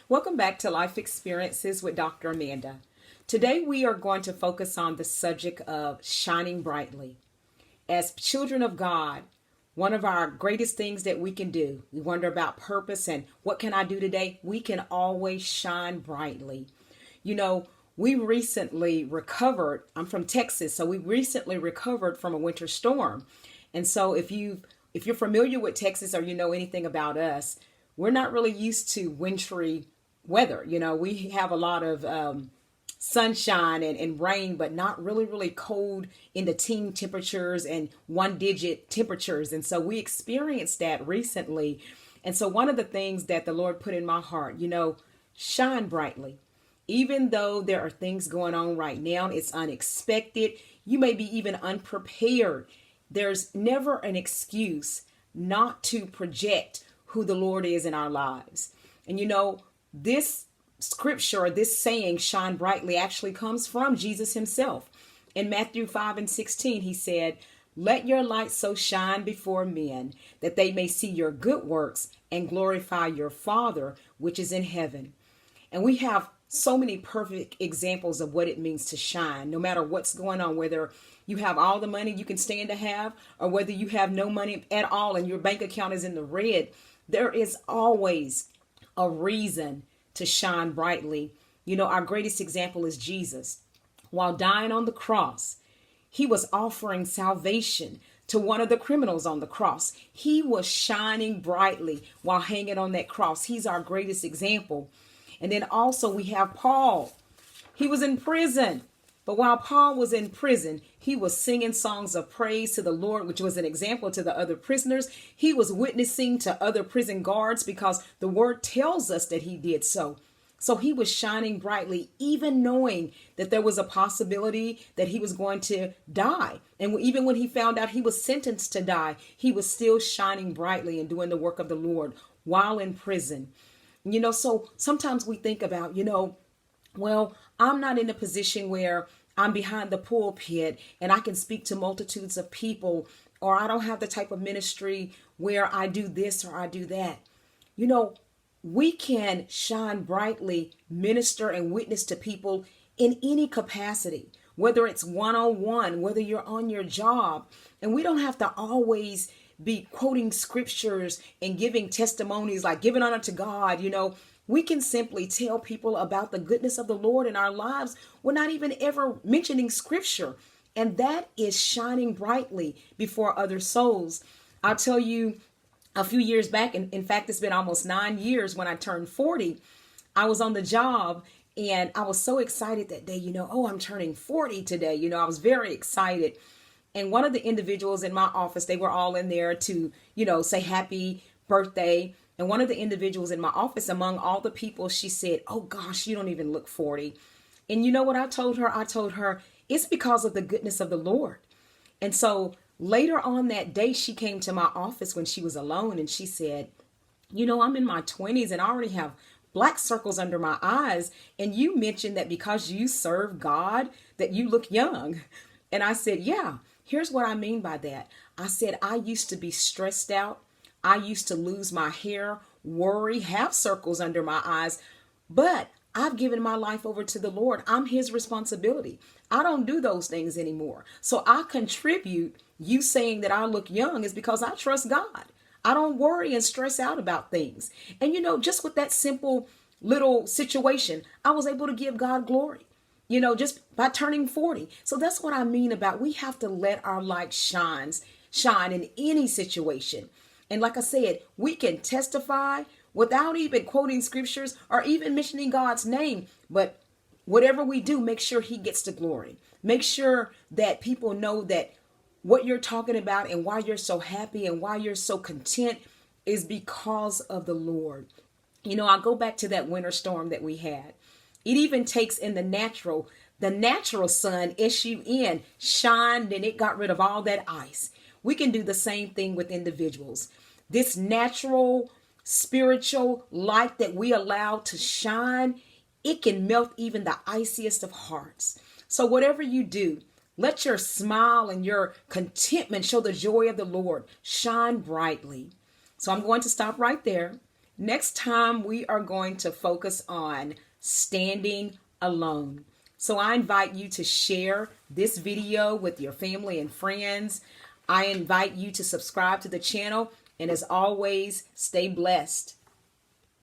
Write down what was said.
Welcome back to Life Experiences with Dr. Amanda. Today we are going to focus on the subject of shining brightly. As children of God, one of our greatest things that we can do, we wonder about purpose and what can I do today? We can always shine brightly. You know, we recently recovered, I'm from Texas, so we recently recovered from a winter storm. And so if you're familiar with Texas or you know anything about us, we're not really used to wintry weather. You know, we have a lot of sunshine and rain, but not really cold in the teen temperatures and 1 digit temperatures. And so we experienced that recently. And so one of the things that the Lord put in my heart, shine brightly. Even though there are things going on right now, it's unexpected. You may be even unprepared. There's never an excuse not to project who the Lord is in our lives. And this scripture, this saying, shine brightly, actually comes from Jesus himself. In Matthew 5:16, he said, "Let your light so shine before men that they may see your good works and glorify your Father, which is in heaven." And we have so many perfect examples of what it means to shine, no matter what's going on, whether you have all the money you can stand to have, or whether you have no money at all and your bank account is in the red. There is always a reason to shine brightly. Our greatest example is Jesus. While dying on the cross, he was offering salvation to one of the criminals on the cross. He was shining brightly while hanging on that cross. He's our greatest example. And then also we have Paul. He was in prison. But while Paul was in prison, he was singing songs of praise to the Lord, which was an example to the other prisoners. He was witnessing to other prison guards because the word tells us that he did so. So he was shining brightly, even knowing that there was a possibility that he was going to die. And even when he found out he was sentenced to die, he was still shining brightly and doing the work of the Lord while in prison. So sometimes we think about, well, I'm not in a position where I'm behind the pulpit and I can speak to multitudes of people, or I don't have the type of ministry where I do this or I do that. We can shine brightly, minister and witness to people in any capacity, whether it's one-on-one, whether you're on your job. And we don't have to always be quoting scriptures and giving testimonies like giving honor to God. We can simply tell people about the goodness of the Lord in our lives. We're not even ever mentioning scripture. And that is shining brightly before other souls. I'll tell you, a few years back, and in fact, it's been almost 9 years when I turned 40, I was on the job and I was so excited that day, I'm turning 40 today. I was very excited. And one of the individuals in my office, they were all in there to, say happy birthday. And one of the individuals in my office, among all the people, she said, "Oh gosh, you don't even look 40. And you know what I told her? I told her, it's because of the goodness of the Lord. And so later on that day, she came to my office when she was alone and she said, I'm in my 20s and I already have black circles under my eyes. And you mentioned that because you serve God, that you look young. And I said, yeah, here's what I mean by that. I said, I used to be stressed out. I used to lose my hair, worry, have circles under my eyes, but I've given my life over to the Lord. I'm his responsibility. I don't do those things anymore. So I contribute. You saying that I look young is because I trust God. I don't worry and stress out about things. And just with that simple little situation, I was able to give God glory, just by turning 40. So that's what I mean about we have to let our light shine in any situation. And like I said, we can testify without even quoting scriptures or even mentioning God's name. But whatever we do, make sure he gets the glory. Make sure that people know that what you're talking about and why you're so happy and why you're so content is because of the Lord. I go back to that winter storm that we had. It even takes in the natural sun, S-U-N, shined, and it got rid of all that ice. We can do the same thing with individuals. This natural, spiritual light that we allow to shine, it can melt even the iciest of hearts. So whatever you do, let your smile and your contentment show the joy of the Lord. Shine brightly. So I'm going to stop right there. Next time, we are going to focus on standing alone. So I invite you to share this video with your family and friends. I invite you to subscribe to the channel. And as always, stay blessed.